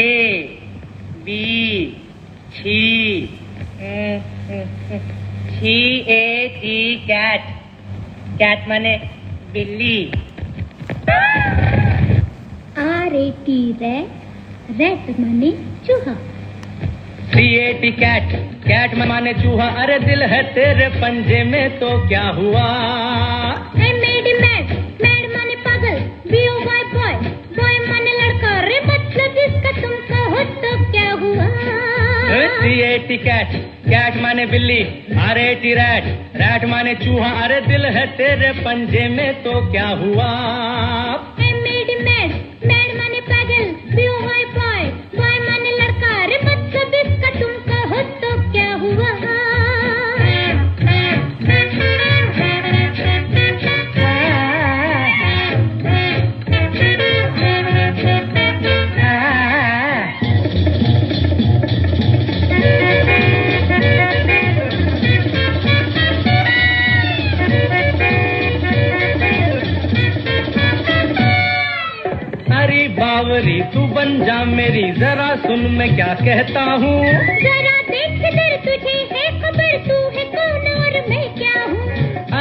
A B छी छी A T cat cat माने बिल्ली आर ए टी रैट माने चूहा सी ए टी कैट कैट माने चूहा अरे दिल है तेरे पंजे में तो क्या हुआ I made him mad माने पागल बी ओ वाई बॉय माने लड़का रे मतलब इसका तुम कहो तो क्या हुआ सी ए टी कैट कैट माने बिल्ली आर ए टी रैट माने चूहा अरे दिल है तेरे पंजे में तो क्या हुआ I made him mad माने पागल बी ओ वाई बॉय माने लड़का रे मतलब इसका तुम कहो तो क्या हुआ बावरी तू बन जा मेरी जरा सुन मैं क्या कहता हूँ जरा देख इधर तुझे है खबर तू है कौन और मैं क्या हूँ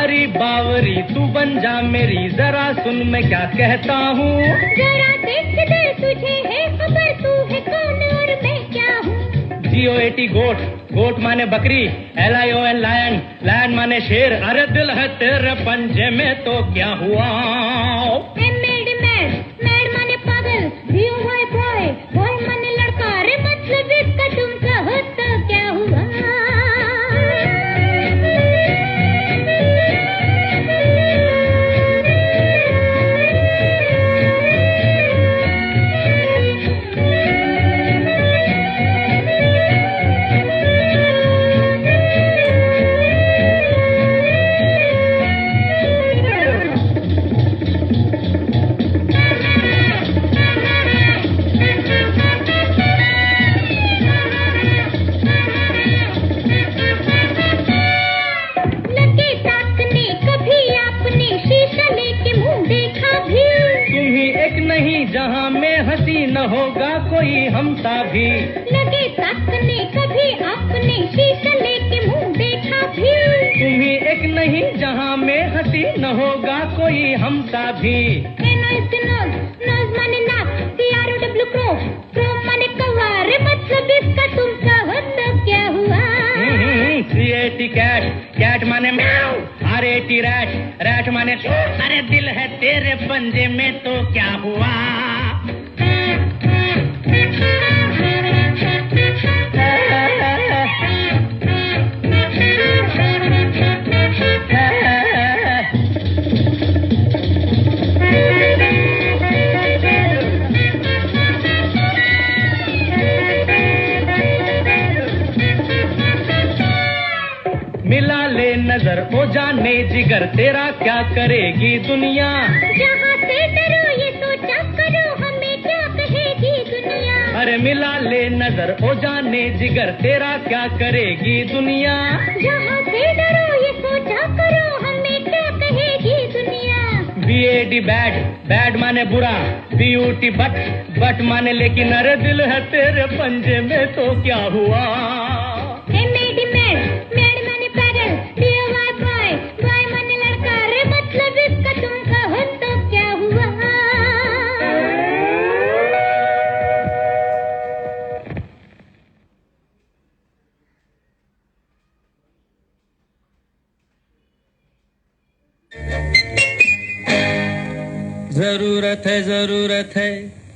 अरे बावरी तू बन जा मेरी जरा सुन मैं क्या कहता हूँ जरा देख इधर तुझे है खबर तू है कौन और मैं क्या हूँ GOAT गोट माने बकरी LION लायन माने शेर अरे दिल है तेरे पंजे में तो क्या हुआ I made him mad माने पागल BOY बॉय माने लड़का रे मतलब इसका तुम कहो तो क्या हुआ जहाँ में हंसी न होगा कोई हमसा भी लगे ताकने कभी आपने शीशा लेके मुंह देखा भी तुम ही एक नहीं जहाँ में हंसी न होगा कोई हमसा भी नोज माने नाक CROW क्रो माने कौवा रे मतलब इसका तुम कहो तो क्या हुआ CAT कैट माने म्याऊ RAT रैट माने अरे दिल है तेरे पंजे में तो क्या हुआ मिला ले नजर ओ जाने जिगर तेरा क्या करेगी दुनिया जहाँ से डरो ये सोचा करो हमें क्या कहेगी दुनिया अरे मिला ले नजर ओ जाने जिगर तेरा क्या करेगी दुनिया जहाँ से डरो ये सोचा करो हमें क्या कहेगी दुनिया BAD बैड माने बुरा BUT बट माने लेकिन अरे दिल है तेरे पंजे में तो क्या हुआ बॉय माने लड़का रे मतलब इसका तुम कहो तो क्या हुआ जरूरत है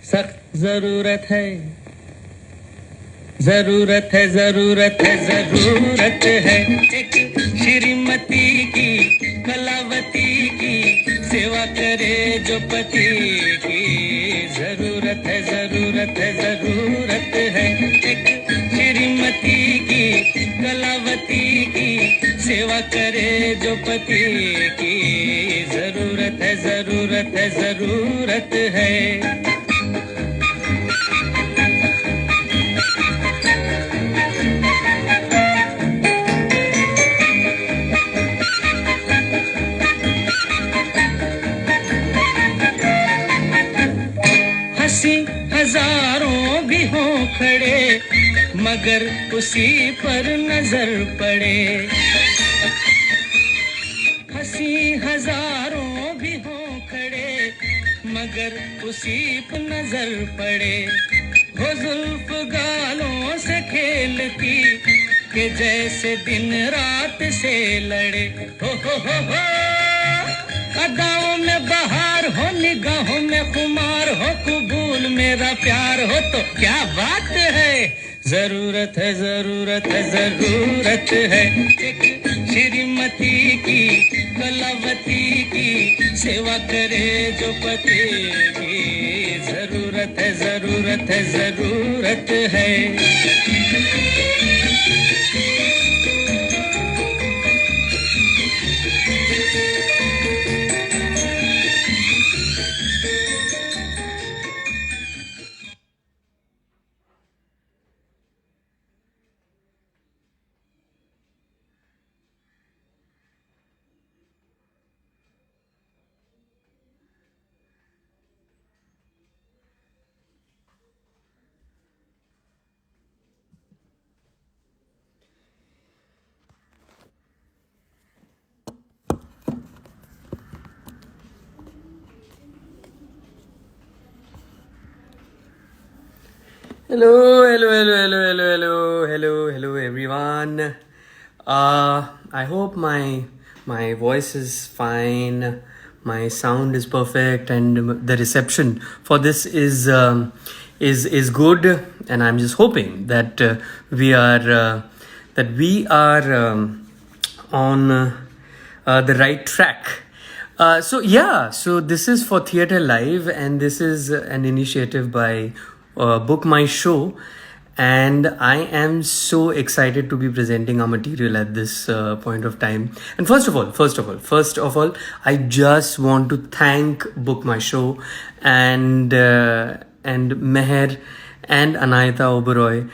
सख्त जरूरत है एक श्रीमती की कलावती की सेवा करे जो पति की जरूरत है एक श्रीमती की कलावती की सेवा करे जो पति की जरूरत है हजारों भी हो खड़े मगर उसी पर नजर पड़े हंसी हजारों भी हों खड़े मगर उसी पर नजर पड़े वो जुल्फ गालों से खेलती कि जैसे दिन रात से लड़े हो अदाओं में बहार हो निगाहों में खुमार हो कबूल मेरा प्यार हो तो क्या बात है जरूरत है जरूरत है जरूरत है एक श्रीमती की कलावती की सेवा करे जो पति की जरूरत है जरूरत है जरूरत है Hello, everyone. I hope my voice is fine, my sound is perfect, and the reception for this is good. And I'm just hoping that we are on the right track. So this is for Theatre Live, and this is an initiative by Book My Show, and I am so excited to be presenting our material at this point of time. And first of all, I just want to thank Book My Show and Meher and Anayata Oberoi,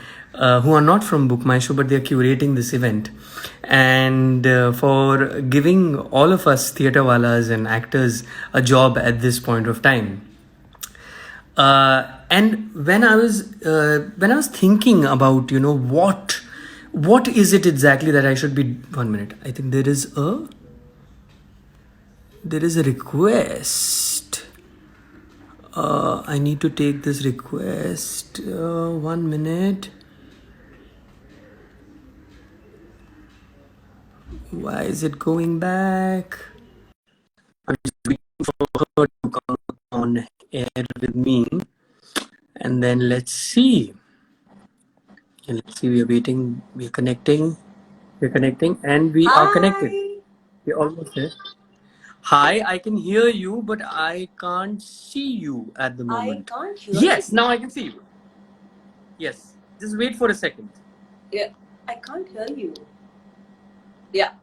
who are not from Book My Show, but they are curating this event, and for giving all of us theatre walas and actors a job at this point of time. And when I was thinking about what is it exactly that I should be. 1 minute, I think there is a request. I need to take this request. 1 minute. Why is it going back? I'm just waiting for her to come on air with me, and then let's see. We are waiting. We are connecting, and we are connected. We're almost there. Hi, I can hear you, but I can't see you at the moment. I can't hear Yes, you. now I can see you. Yes, just wait for a second. Yeah, I can't hear you. Yeah,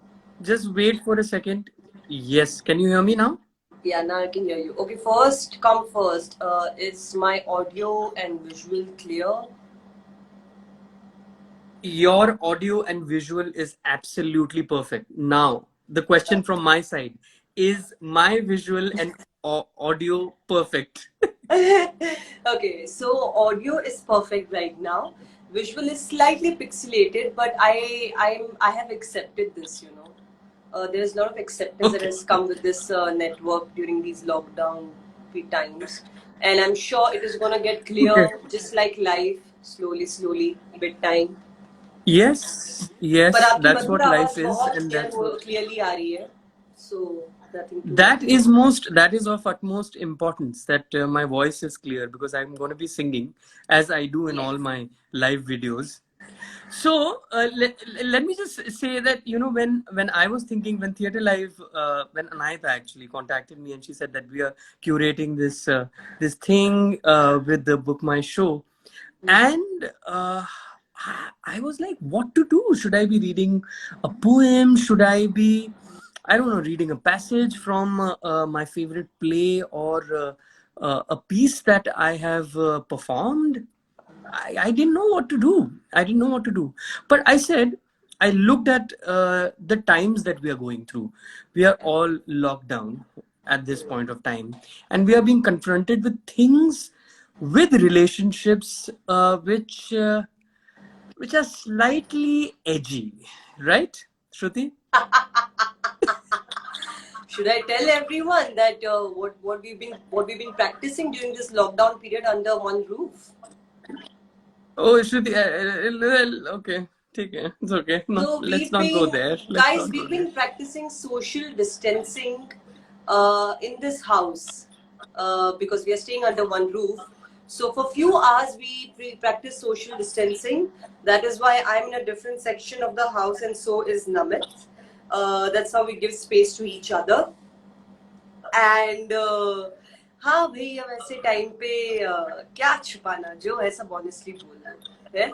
Just wait for a second. Yes, can you hear me now? yeah, now I can hear you. Okay, first come first. Is my audio and visual clear? Your audio and visual is absolutely perfect. Now, the question from my side is my visual and audio perfect? Okay, so audio is perfect right now. Visual is slightly pixelated, but I have accepted this. There is a lot of acceptance that has come with this network during these lockdown times, and I'm sure it is gonna get clear, just like life, slowly, bit time. Yes, पर आपकी that's what Madhur life आवाज is, बहुत and that's what. clearly आ रही है. So nothing to That is of utmost importance that my voice is clear, because I'm going to be singing as I do in Yes. all my live videos. So let me just say that when I was thinking, when Theatre Live, when Anayata actually contacted me and she said that we are curating this thing with the Book My Show, and I was like, what to do? Should I be reading a poem? Should I be, I don't know, reading a passage from my favorite play, or a piece that I have performed? I didn't know what to do. But I looked at the times that we are going through. We are all locked down at this point of time, and we are being confronted with things with relationships which are slightly edgy, right, Shruti? Should I tell everyone that what we've been practicing during this lockdown period under one roof? Oh, Shruti, well, okay, take it. It's okay. No, So let's not go there. Let's not go we've there. been practicing social distancing in this house because we are staying under one roof. So for few hours we practice social distancing. That is why I'm in a different section of the house and so is Namit. That's how we give space to each other. And हाँ भाई अब ऐसे time पे क्या छुपाना जो है सब ऑनेस्टली बोलना है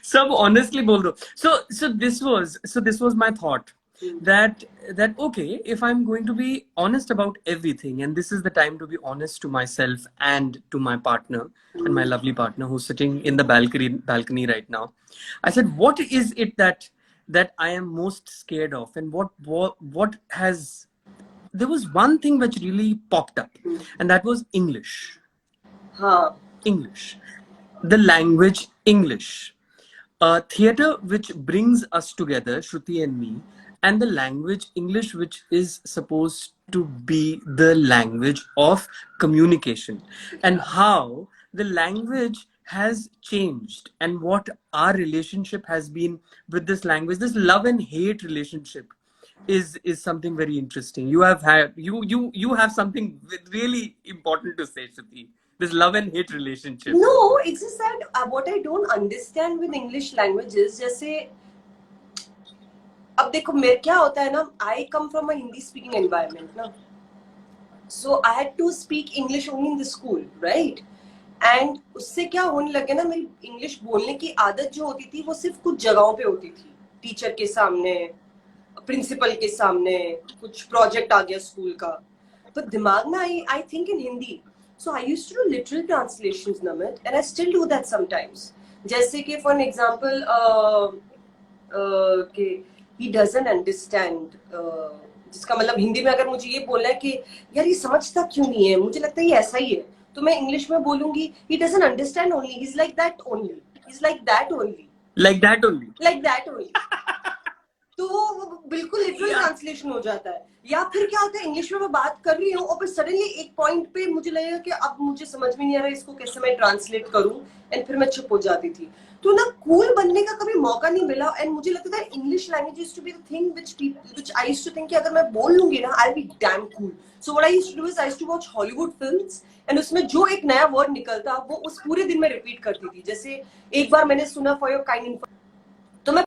Sab honestly bol rahe ho. So this was my thought that okay, if I'm going to be honest about everything, and this is the time to be honest to myself and to my partner and my lovely partner who's sitting in the balcony right now. I said, what is it that I am most scared of, and what has there was one thing which really popped up, and that was English. हाँ English, the language English, theater which brings us together, Shruti and me, and the language English, which is supposed to be the language of communication, and how the language has changed, and what our relationship has been with this language, this love and hate relationship is something very interesting. You have something really important to say, Shruti. This love and hate relationship. No, it's just that what I don't understand with English language is जैसे अब देखो मेरे क्या होता है ना I come from a Hindi speaking environment ना so I had to speak English only in the school right and उससे क्या होने लगे ना मेरी इंग्लिश बोलने की आदत जो होती थी वो सिर्फ कुछ जगहों पे होती थी टीचर के सामने प्रिंसिपल के सामने कुछ प्रोजेक्ट आ गया स्कूल का पर दिमाग में I think in Hindi So I used to do literal translations, Namit, and I still do that sometimes. जैसे कि for an example, he doesn't understand. जिसका मतलब हिंदी में अगर मुझे ये बोलना है कि यार ये समझता क्यों नहीं है मुझे लगता है ये ऐसा ही है तो मैं इंग्लिश में बोलूंगी he doesn't understand only he's like that only he's like that only like that only like that only तो वो बिल्कुल लिटरल ट्रांसलेशन हो जाता है या फिर क्या होता है इंग्लिश में मैं बात कर रही हूँ और फिर सडनली एक पॉइंट पे मुझे लगेगा कि अब मुझे समझ में नहीं आ रहा इसको कैसे मैं ट्रांसलेट करूँ एंड फिर मैं चुप हो जाती थी तो ना कूल बनने का कभी मौका नहीं मिला एंड मुझे लगता था English language used to be the thing which I used to think कि अगर मैं बोल लूंगी ना I will be damn cool so what I used to do is I used to watch Hollywood films and उसमें जो एक नया वर्ड निकलता वो उस पूरे दिन में रिपीट करती थी जैसे एक बार मैंने सुना फॉर योर काइंड तो मैं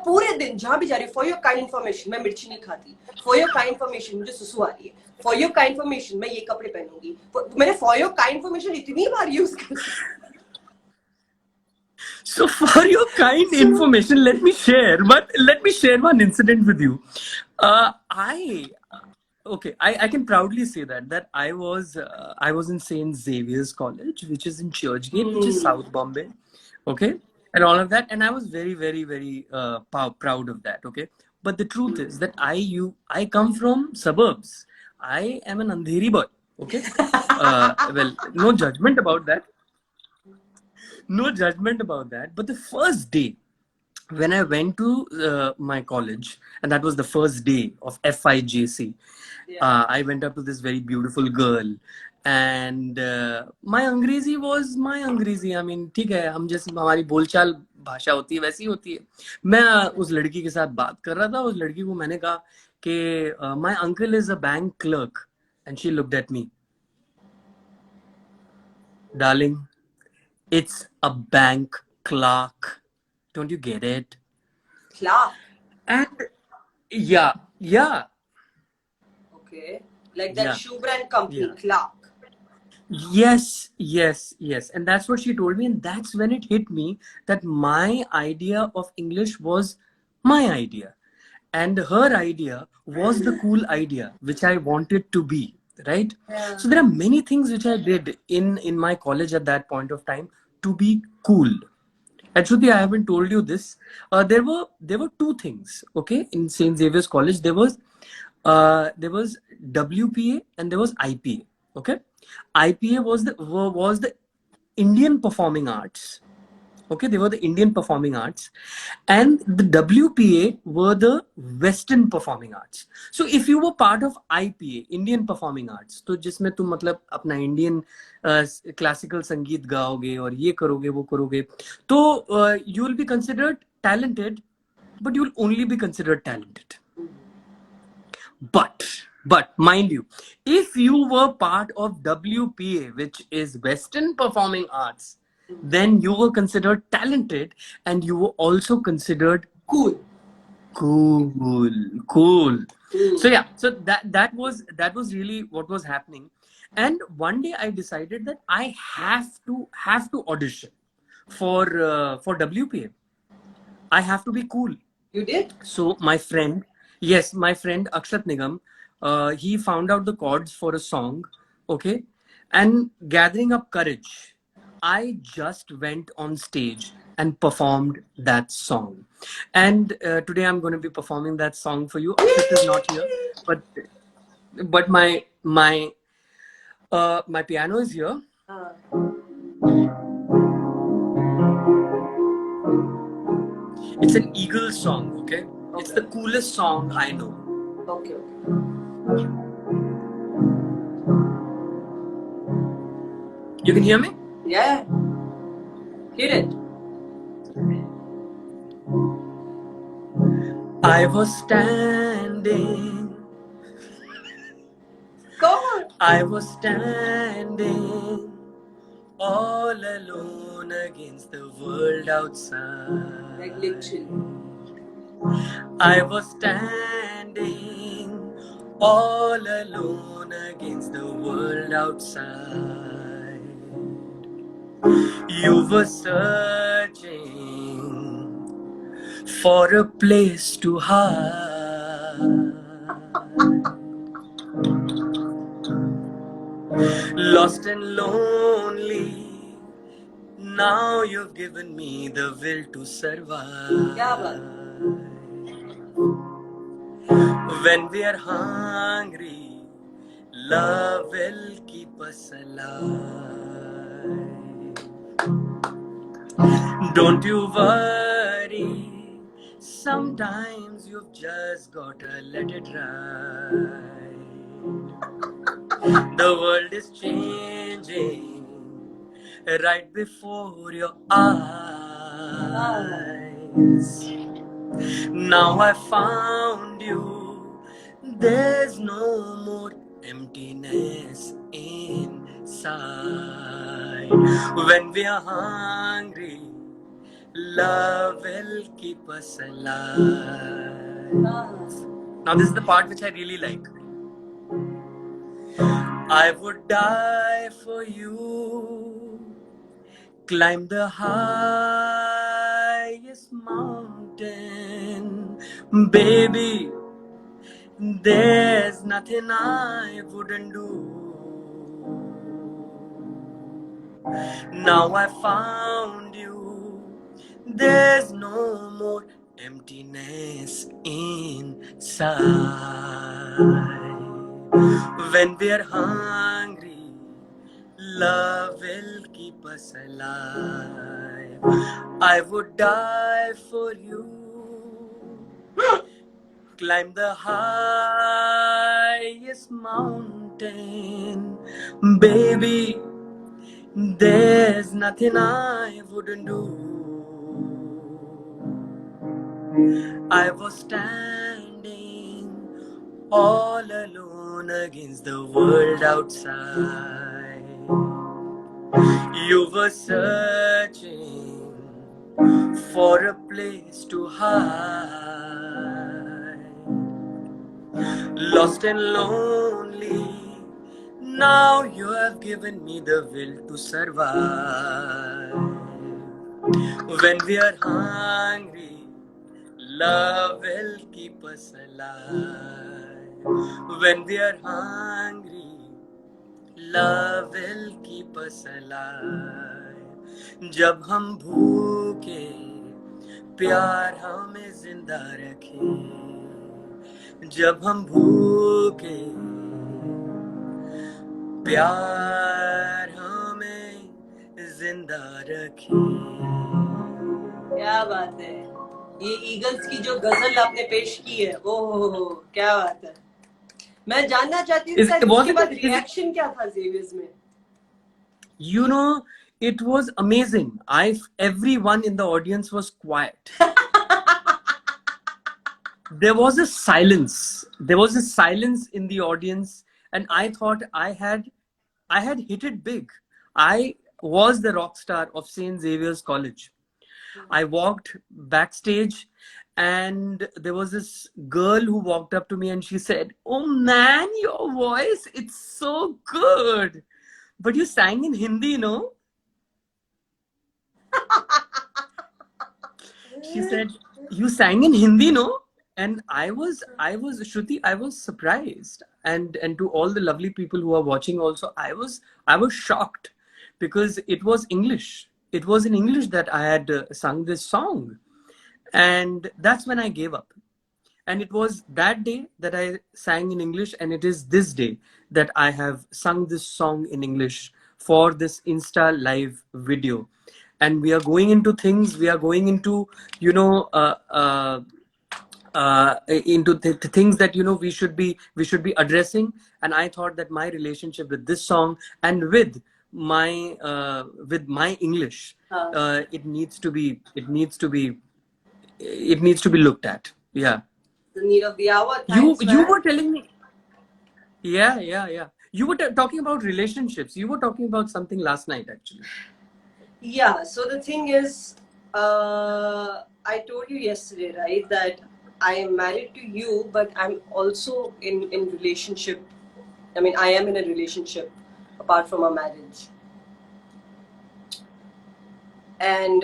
पूरे दिन जहां भी जा रही फॉर योर काइंड इन्फॉर्मेशन मैं मिर्ची नहीं खाती फॉर योर काइंड इन्फॉर्मेशन मुझे सुसु आ रही है फॉर योर काइंड इन्फॉर्मेशन मैं ये कपड़े पहनूंगी मैंने फॉर योर काइंड इन्फॉर्मेशन इतनी बार यूज कर So for your kind information, let me share one incident with you. I can proudly say that I was in St. Xavier's College, which is in Churchgate, which is South Bombay, okay, and all of that, and I was very very very proud of that, okay. But the truth is that I come from suburbs. I am an Andheri boy, okay. Well, no judgment about that. No judgment about that. But the first day when I went to my college, and that was the first day of FIJC, I went up to this very beautiful girl, and my Angrezi was my Angrezi. I mean, ठीक है, हम जैसे हमारी बोलचाल भाषा होती है वैसी होती है. मैं उस लड़की के साथ बात कर रहा था. उस लड़की को मैंने कहा कि my uncle is a bank clerk, and she looked at me. Darling, it's a bank clerk. Don't you get it? Clark. And yeah. Okay. Like that shoe brand company, Clark. Yes. And that's what she told me. And that's when it hit me that my idea of English was my idea. And her idea was the cool idea, which I wanted to be. Right? Yeah. So there are many things which I did in my college at that point of time to be cool. Actually, I haven't told you this. There were two things, okay, in St. Xavier's College. There was WPA and there was IPA, okay. IPA was the Indian Performing Arts. Okay, they were the Indian Performing Arts, and the WPA were the Western Performing Arts. So if you were part of IPA, Indian Performing Arts, तो जिसमें तुम मतलब अपना Indian classical संगीत गाओगे और ये करोगे वो करोगे, तो you will be considered talented, but you will only be considered talented. But mind you, if you were part of WPA, which is Western Performing Arts, then you were considered talented and you were also considered Cool. Cool. So yeah, so that was really what was happening. And one day I decided that I have to audition for WPA. I have to be cool. You did? So my friend Akshat Nigam, he found out the chords for a song, okay, and gathering up courage, I just went on stage and performed that song. And today I'm going to be performing that song for you. Akshat is not here, but my piano is here. It's an Eagle song, okay? It's the coolest song I know. Okay. You can hear me? Yeah. Hear it. I was standing. Go on. I was standing all alone against the world outside. Like literally. I was standing all alone against the world outside. You were searching for a place to hide. Lost and lonely. Now you've given me the will to survive. Yeah, when we are hungry, love will keep us alive. Don't you worry, sometimes you've just gotta let it ride. The world is changing right before your eyes. Now I found you, there's no more emptiness inside. When we are hungry, love will keep us alive. Now this is the part which I really like. I would die for you, climb the highest mountain, baby, there's nothing I wouldn't do. Now I found you, there's no more emptiness inside. When we're hungry, love will keep us alive. I would die for you, climb the highest mountain, baby, there's nothing I wouldn't do. I was standing all alone against the world outside. You were searching for a place to hide. Lost and lonely, now you have given me the will to survive. When we are hungry, love will keep us alive. When we are hungry, love will keep us alive. जब हम भूखे, प्यार हमें जिंदा रखे. जब हम भूखे, प्यार हमें जिंदा रखे। क्या बात है, ये ईगल्स की जो गजल आपने पेश की है, ओहो क्या बात है। मैं जानना चाहती हूँ सर Was इसके it? बाद रिएक्शन क्या था जेवियर्स में? You know, it was amazing. Everyone in the audience was quiet. There was a silence. There was a silence in the audience, and I thought I had hit it big. I was the rock star of St. Xavier's College. I walked backstage, and there was this girl who walked up to me and she said, "Oh man, your voice, it's so good. But you sang in Hindi, no?" She said, "You sang in Hindi, no?" And Shruti, I was surprised. And to all the lovely people who are watching also, I was shocked because it was English. It was in English that I had sung this song. And that's when I gave up. And it was that day that I sang in English, and it is this day that I have sung this song in English for this Insta live video. And we are going into things, we are going into, you know, into the things that, you know, we should be addressing. And I thought that my relationship with this song and with my English, it needs to be looked at. Yeah. The need of the hour. Thanks, You man. were telling me. Yeah. You were talking about relationships. You were talking about something last night, actually. Yeah, so the thing is, I told you yesterday, right, that I am married to you, but I'm also in relationship. I mean, I am in a relationship apart from a marriage. And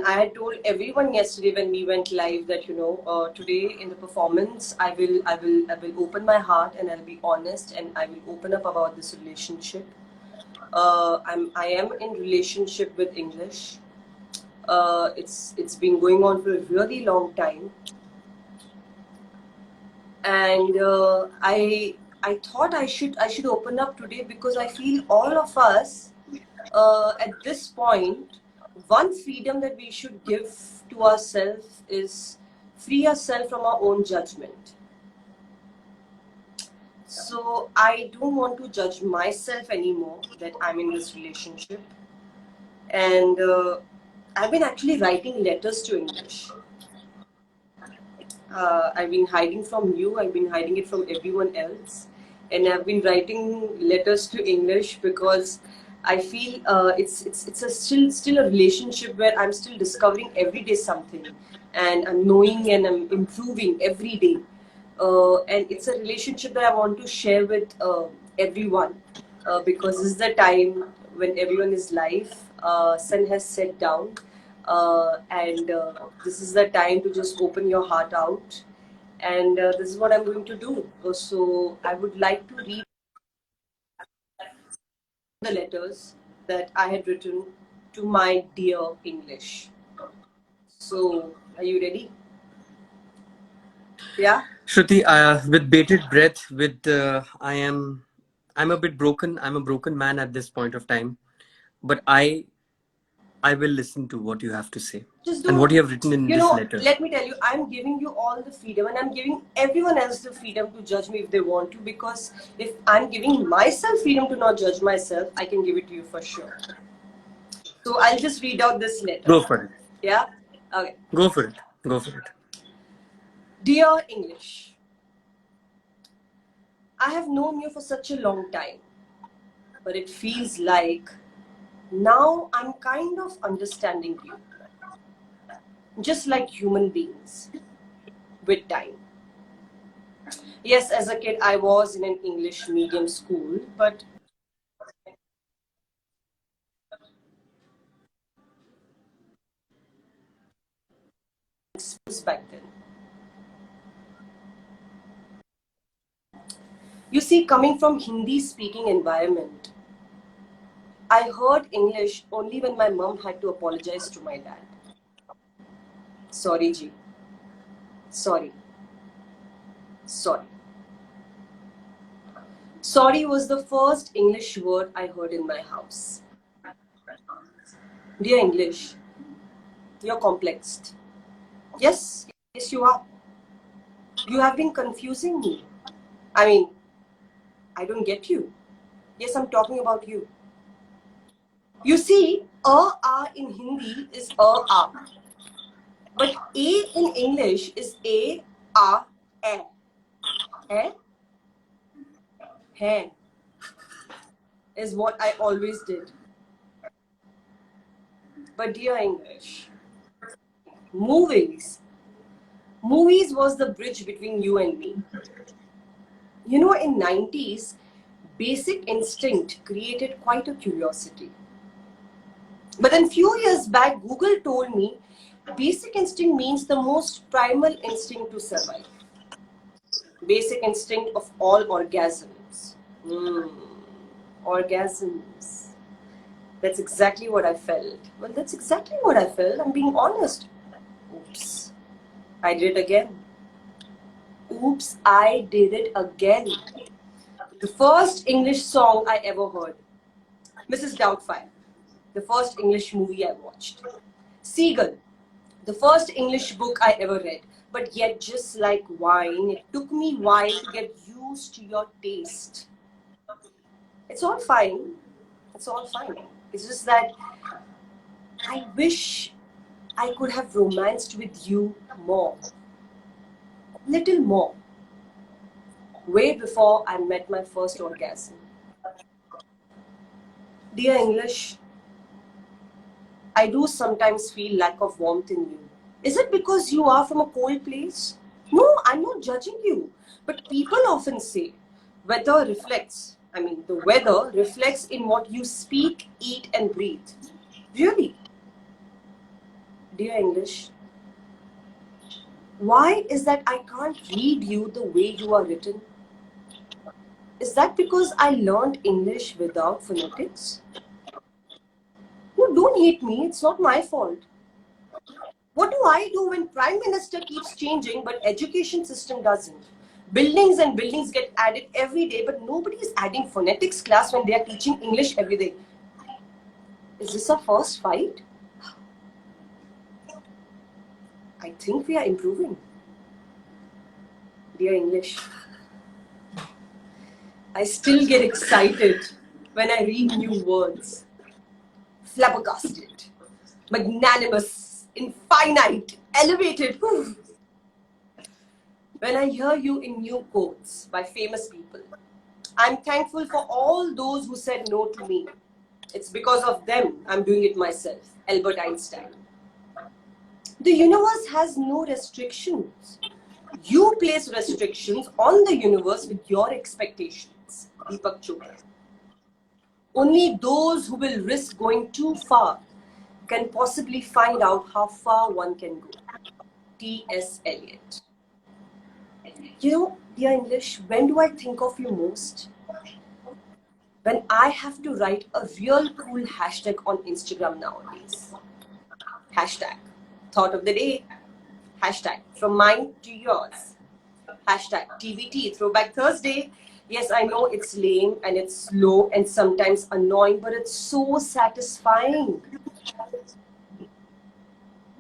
I had told everyone yesterday when we went live that, you know, today in the performance I will open my heart and I'll be honest and I will open up about this relationship. I am in relationship with English. It's been going on for a really long time, and I thought I should open up today because I feel all of us at this point, one freedom that we should give to ourselves is free ourselves from our own judgment. So I don't want to judge myself anymore that I'm in this relationship, and I've been actually writing letters to English. I've been hiding from you, I've been hiding it from everyone else, and I've been writing letters to English because I feel it's a still a relationship where I'm still discovering every day something, and I'm knowing and I'm improving every day, and it's a relationship that I want to share with everyone because this is the time when everyone is live. Sun has set down, and this is the time to just open your heart out, and this is what I'm going to do. So I would like to read the letters that I had written to my dear English. So are you ready? Yeah. Shruti, with bated breath, I'm a bit broken. I'm a broken man at this point of time, but I will listen to what you have to say and what you have written in this letter. Let me tell you, I'm giving you all the freedom and I'm giving everyone else the freedom to judge me if they want to, because if I'm giving myself freedom to not judge myself, I can give it to you for sure. So I'll just read out this letter. Go for it. Yeah? Okay. Go for it. Go for it. Dear English, I have known you for such a long time, but it feels like now I'm kind of understanding you. Just like human beings, with time. Yes, as a kid, I was in an English medium school, but back then. You see, coming from Hindi-speaking environment, I heard English only when my mom had to apologize to my dad. Sorry, Ji. Sorry. Sorry was the first English word I heard in my house. Dear English, you're complex. Yes, yes, you are. You have been confusing me. I mean, I don't get you. Yes, I'm talking about you. You see, in Hindi is a. But A in English is A, A, E. Eh? Hen is what I always did. But dear English, movies. Movies was the bridge between you and me. You know, in 90s, Basic Instinct created quite a curiosity. But then few years back, Google told me Basic Instinct means the most primal instinct to survive. Basic instinct of all orgasms. Orgasms. That's exactly what I felt. Well, that's exactly what I felt. I'm being honest. Oops. I did it again. Oops, I did it again. The first English song I ever heard. Mrs. Doubtfire. The first English movie I watched. Seagull. The first English book I ever read. But yet, just like wine, it took me a while to get used to your taste. It's all fine. It's all fine. It's just that I wish I could have romanced with you more. Little more. Way before I met my first orgasm. Dear English, I do sometimes feel lack of warmth in you. Is it because you are from a cold place? No, I'm not judging you. But people often say, the weather reflects in what you speak, eat and breathe. Really? Dear English, why is that I can't read you the way you are written? Is that because I learned English without phonetics? No, don't hate me. It's not my fault. What do I do when Prime Minister keeps changing but education system doesn't? Buildings and buildings get added every day, but nobody is adding phonetics class when they are teaching English every day. Is this our first fight? I think we are improving. Dear English, I still get excited when I read new words. Flabbergasted, magnanimous, infinite, elevated. Whew. When I hear you in new quotes by famous people, I'm thankful for all those who said no to me. It's because of them I'm doing it myself. Albert Einstein. The universe has no restrictions. You place restrictions on the universe with your expectations. Deepak Chopra. Only those who will risk going too far can possibly find out how far one can go. T.S. Eliot. You know, dear English, when do I think of you most? When I have to write a real cool hashtag on Instagram nowadays. Hashtag thought of the day. Hashtag from mine to yours. Hashtag TBT Throwback Thursday. Yes, I know it's lame and it's slow and sometimes annoying, but it's so satisfying.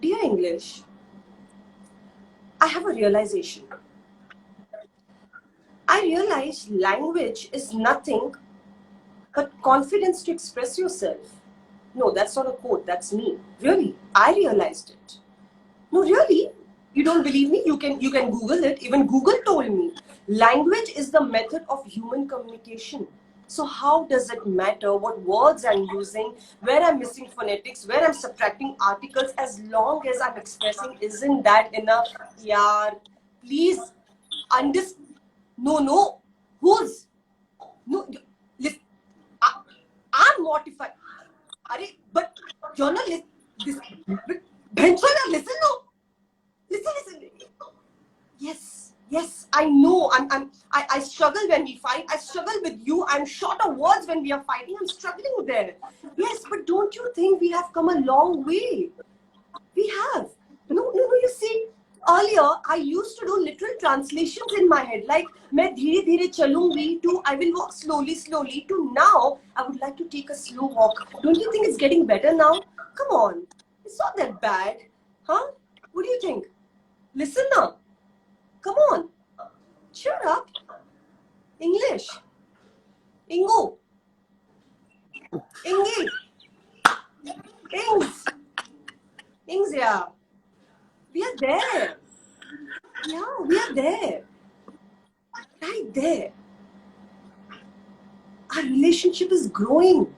Dear English, I have a realization. I realize language is nothing but confidence to express yourself. No, that's not a quote, that's me. Really, I realized it. No, really, you don't believe me? You can Google it. Even Google told me. Language is the method of human communication. So how does it matter what words I'm using, where I'm missing phonetics, where I'm subtracting articles, as long as I'm expressing? Isn't that enough? Yaar, please understand. No. Who's? No, listen. I'm mortified. But you're not listening. Listen, no. Listen. Yes, I know. I struggle when we fight. I struggle with you. I'm short of words when we are fighting. I'm struggling there. Yes, but don't you think we have come a long way? We have. No, you see, earlier I used to do literal translations in my head, like मैं धीरे धीरे चलूंगी to I will walk slowly to now I would like to take a slow walk. Don't you think it's getting better now? Come on, it's not that bad, huh? What do you think? Listen now, come on, cheer up. English, Ingo, Ingi, Ings, yeah. We are there. Yeah, we are there. Right there. Our relationship is growing.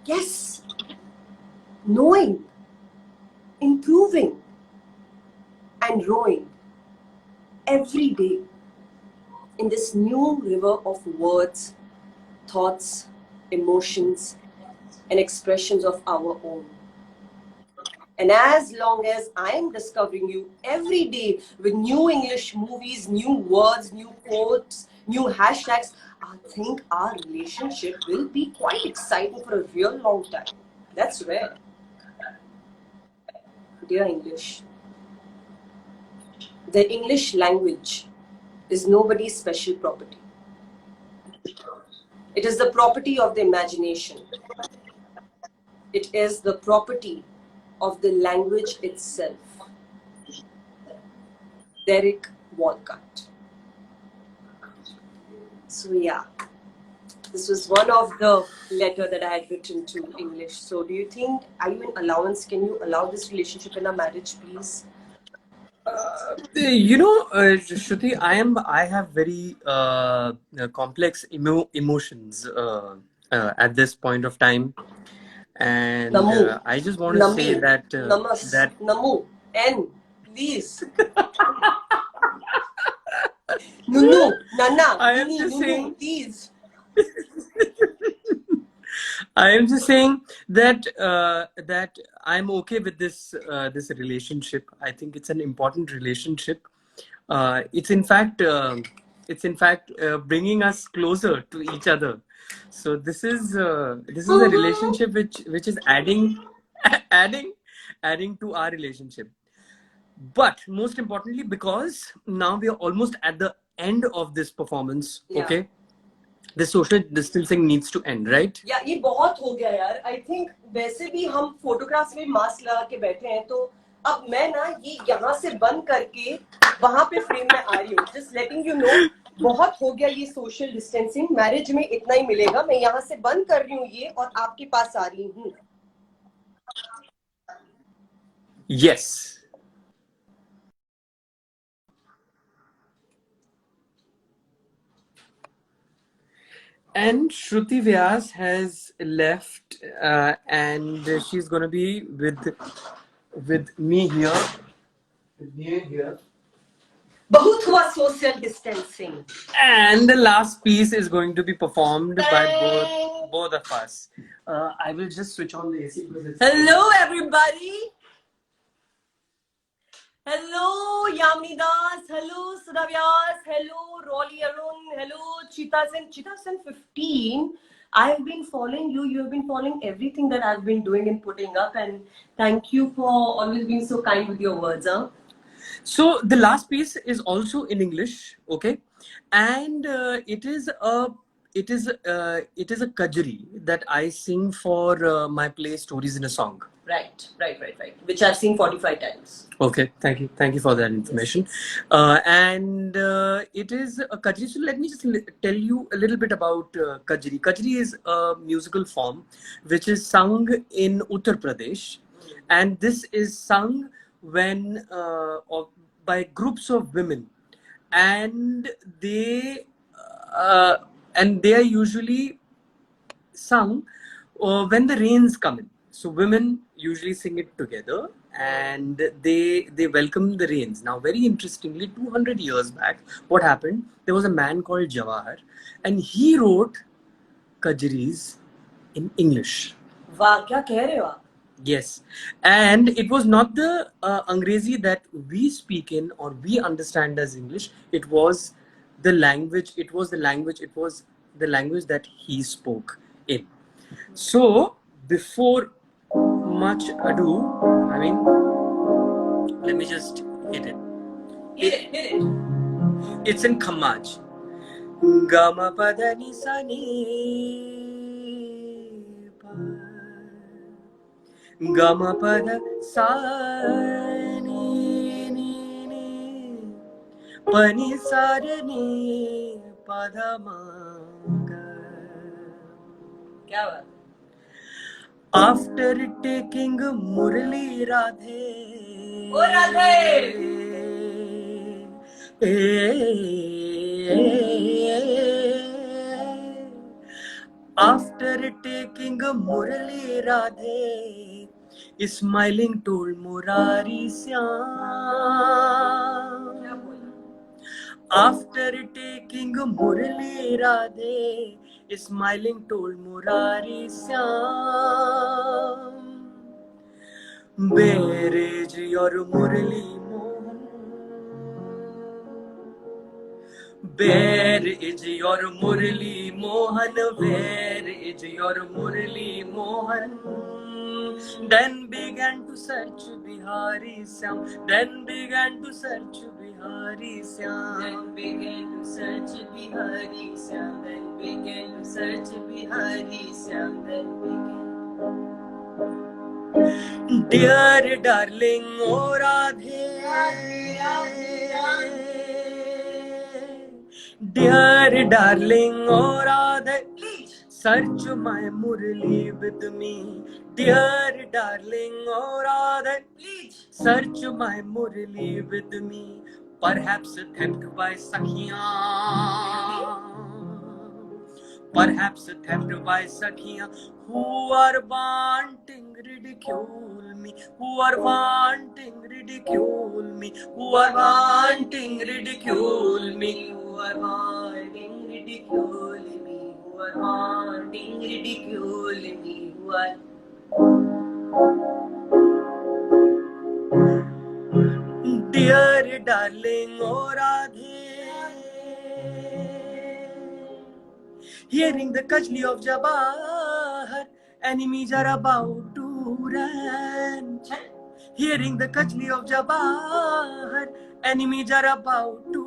Yes. Knowing, improving, and rowing every day in this new river of words, thoughts, emotions, and expressions of our own. And as long as I am discovering you every day with new English movies, new words, new quotes, new hashtags, I think our relationship will be quite exciting for a real long time. That's rare. Dear English, the English language is nobody's special property. It is the property of the imagination. It is the property of the language itself. Derek Walcott. So yeah, this was one of the letter that I had written to English. So do you think, are you in allowance? Can you allow this relationship in our marriage, please? Shruti, I have very complex emotions at this point of time, and Namu. I just want to say Nami. that Namas. that Namu. N. Please. Nunu. Nana. I am Nini. just Nunu. saying. Please. I am just saying that that I'm okay with this this relationship. I think it's an important relationship. It's in fact bringing us closer to each other. So this is a relationship which is adding adding to our relationship. But most importantly, because now we are almost at the end of this performance. Yeah. Okay. The social distancing needs to end, right? या ये बहुत हो गया यार. I think वैसे भी हम photographs में मास्क लगा के बैठे हैं, तो अब मैं ना ये यहाँ से बंद करके वहां पे फ्रेम में आ रही हूँ. Just letting you know, बहुत हो गया ये सोशल डिस्टेंसिंग. मैरिज में इतना ही मिलेगा. मैं यहाँ से बंद कर रही हूँ ये और आपके पास आ रही हूँ. Yes. And Shruti Vyas has left, and she's gonna be with me here. With me here. बहुत हुआ social distancing. And the last piece is going to be performed by both of us. I will just switch on the AC. Hello, everybody. Hello, Yamini Das. Hello, Sudha Vyas. Hello, Rolly Arun. Hello, Cheetah Sen 15. I have been following you. You have been following everything that I've been doing and putting up. And thank you for always being so kind with your words. Huh? So the last piece is also in English, okay, and it is a kajri that I sing for my play Stories in a Song. Right. Which I've seen 45 times. Okay, thank you for that information. And it is a kajri. So let me just tell you a little bit about kajri. Kajri is a musical form which is sung in Uttar Pradesh, and this is sung when by groups of women, and they are usually sung when the rains come in. So women usually sing it together, and they welcome the rains. Now, very interestingly, 200 years back, what happened? There was a man called Jawahar, and he wrote kajris in English. Wow, kya keh rahe ho aap? Yes, and it was not the Angrezi that we speak in or we understand as English. It was the language. It was the language that he spoke in. So, before much ado, let me just hit it. Hit it. It's in Khamaj. Gama pada ni sa ni pa. Gama pada sa ni ni ni. Pani sa re ni pada ma ga. क्या बात? After taking Murli Radhe. Oh, Radhe! After taking Murli Radhe, smiling told Murari Syam. क्या बोला? After taking Murli Radhe, smiling told Murari Syam. Where is your Murli Mohan? Where is your Murli Mohan? Where is your Murli Mohan? Then began to search Bihari Syam. Then began to search Bihari Syam. Then began to search Bihari Syam. Then began to search Bihari Syam. Then began. Dear darling, oh Radhe. Dear darling, oh Radhe. Search my Murli with me. Dear darling, oh Radhe. Search my Murli with me. Perhaps tempted by Sakhiyan. Perhaps tempted by Sakhiyan who are wanting ridicule me. Who are wanting ridicule me. Who are wanting ridicule me. Who are wanting ridicule me? Who are wanting ridicule me? Who are... Dear darling, oh Radhe. Hearing the kajli of Jabahar, enemies are about to run. Hearing the kajli of Jabahar, enemies are about to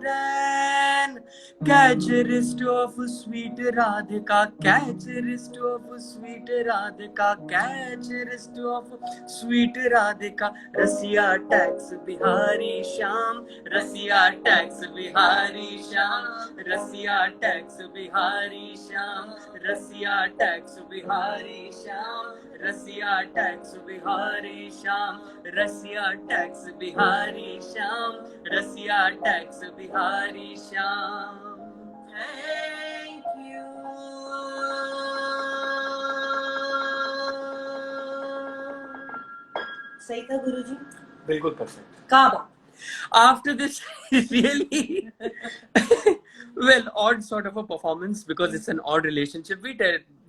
run. Catch a wrist of sweet Radhika, catch a wrist of sweet Radhika, catch a wrist of sweet Radhika. Rasiya tax Bihari Sham, Rasiya tax Bihari Sham, Rasiya tax Bihari Sham, Rasiya tax Bihari Sham, Rasiya tax Bihari Sham, Rasiya tax Bihari Sham, Rasiya tax Bihari Sham. Thank you. सही था गुरुजी? बिल्कुल perfect. Kaaba. After this really well odd sort of a performance, because it's an odd relationship. We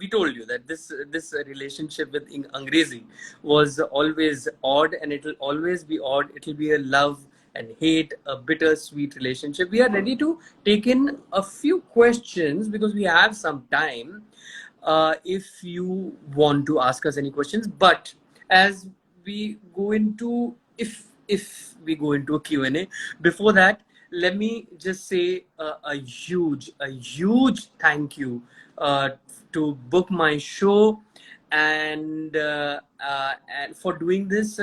told you that this relationship with Angrezi was always odd, and it will always be odd. It will be a love and hate, a bittersweet relationship. We are ready to take in a few questions because we have some time. If you want to ask us any questions, but as we go into if we go into a Q&A, before that, let me just say a huge thank you to Book My Show and for doing this.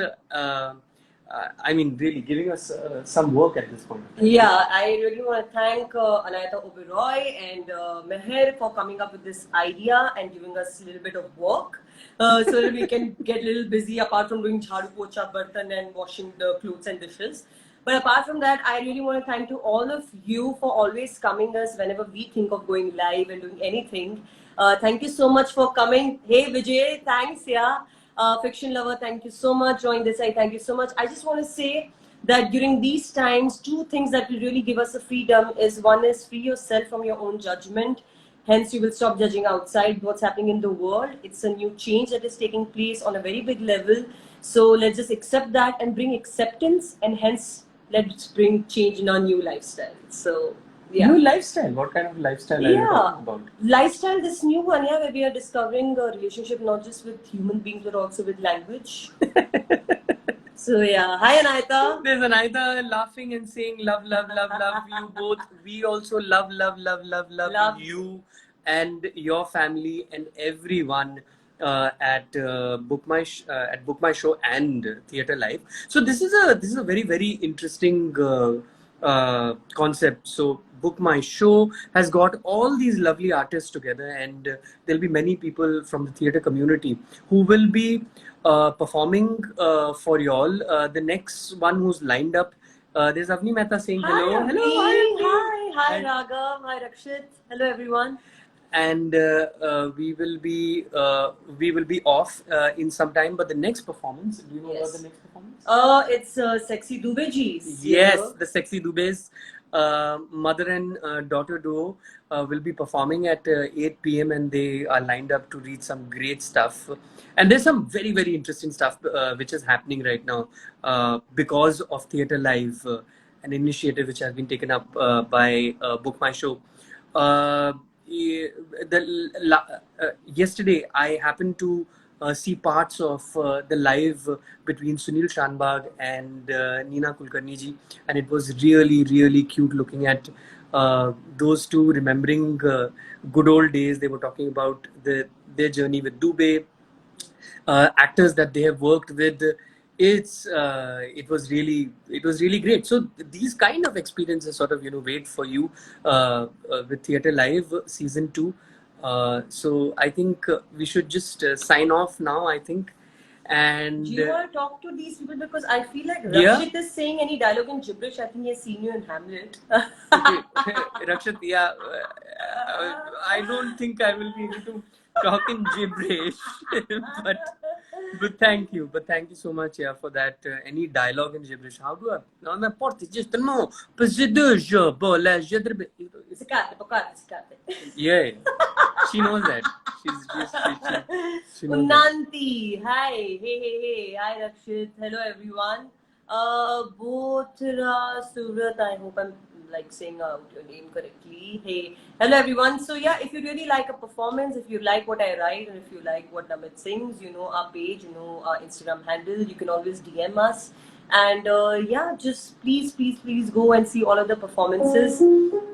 I mean, really giving us some work at this point. Yeah, I really want to thank Anayata Oberoi and Meher for coming up with this idea and giving us a little bit of work so that we can get a little busy apart from doing jhadu, pocha, bartan and washing the clothes and dishes. But apart from that, I really want to thank to all of you for always coming us whenever we think of going live and doing anything. Thank you so much for coming. Hey Vijay, thanks, yeah. Fiction lover, thank you so much. Join this, I thank you so much. I just want to say that during these times, two things that will really give us a freedom is, one is free yourself from your own judgment. Hence, you will stop judging outside what's happening in the world. It's a new change that is taking place on a very big level. So let's just accept that and bring acceptance, and hence let's bring change in our new lifestyle. So yeah. New lifestyle? What kind of lifestyle are you talking about? Lifestyle, this new one, yeah, where we are discovering a relationship not just with human beings but also with language. So yeah, hi Anahita. There's Anahita laughing and saying love, love, love, love you both. We also love, love, love, love, love you and your family and everyone at Book My Show and Theatre Live. So this is a very very interesting concept. So Book My Show has got all these lovely artists together, and there'll be many people from the theatre community who will be performing for y'all. The next one who's lined up, there's Avni Mehta saying hello. Hi, Hello, Avni. Avni. Hi Raghav. Hi Rakshit. Hello everyone. And we will be off in some time. But the next performance, do you know about the next performance? It's Sexy Dubey Ji's. Yes, the Sexy Dubes, mother and daughter duo will be performing at 8 p.m. and they are lined up to read some great stuff. And there's some very, very interesting stuff which is happening right now because of Theatre Live, an initiative which has been taken up by Book My Show. Yesterday, I happened to see parts of the live between Sunil Shanbag and Neena Kulkarni ji, and it was really, really cute looking at those two remembering good old days. They were talking about their journey with Dubey, actors that they have worked with. It was really great. So these kind of experiences sort of wait for you with Theatre Live season 2. So I think we should just sign off now, I think. And do you want to talk to these people, because I feel like Rakshit is saying any dialogue in gibberish. I think he has seen you in Hamlet. Okay. Rakshit, yeah, I don't think I will be able to talk in gibberish, but thank you so much, yeah, for that. Any dialogue in gibberish? How do I? No, I'm just no. Yeah, she knows that. She knows Unanti, hi, hey, hi Rakshit, hello everyone. Bothra Surat, I hope I'm saying out your name correctly. Hey, hello everyone. So yeah, if you really like a performance, if you like what I write, and if you like what Namit sings, our page, our Instagram handle, you can always DM us. And yeah, just please go and see all of the performances.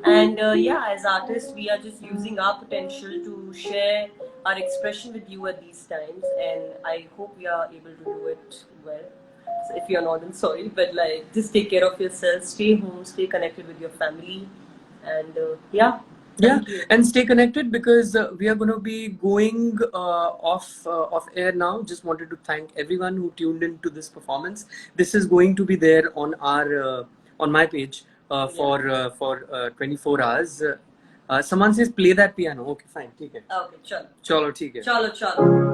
And yeah, as artists, we are just using our potential to share our expression with you at these times, and I hope we are able to do it well. So if you're not, then sorry, but just take care of yourself, stay home, stay connected with your family, and yeah. Thank you. And stay connected, because we are going to be going off air now. Just wanted to thank everyone who tuned into this performance. This is going to be there on our on my page for 24 hours. Someone says play that piano. Okay, fine. Okay, chalo. Chalo.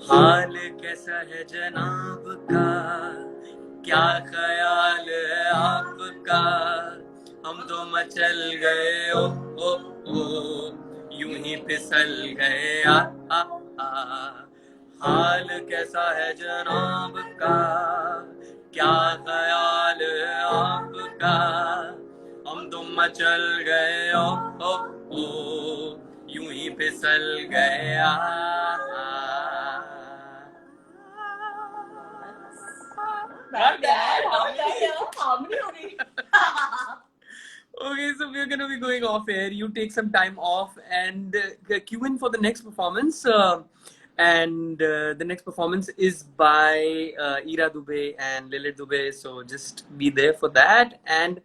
हाल कैसा है जनाब का, क्या ख्याल है आपका, हम तो मचल गए ओ यूं ही फिसल गए हाल कैसा है जनाब का, क्या ख्याल है आपका, हम तो मचल गए ओ यूं ही फिसल गया. Okay, so we're going to be going off air. You take some time off and cue in for the next performance. And the next performance is by Ira Dubey and Lilith Dubey. So just be there for that. And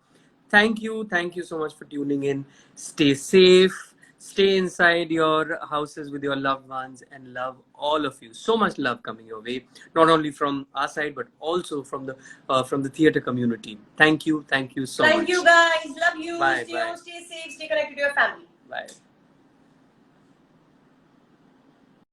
thank you so much for tuning in. Stay safe. Stay inside your houses with your loved ones, and love all of you. So much love coming your way, not only from our side but also from the theatre community. Thank you so much. Thank you guys. Love you. Bye. Stay home, stay safe, stay connected to your family. Bye.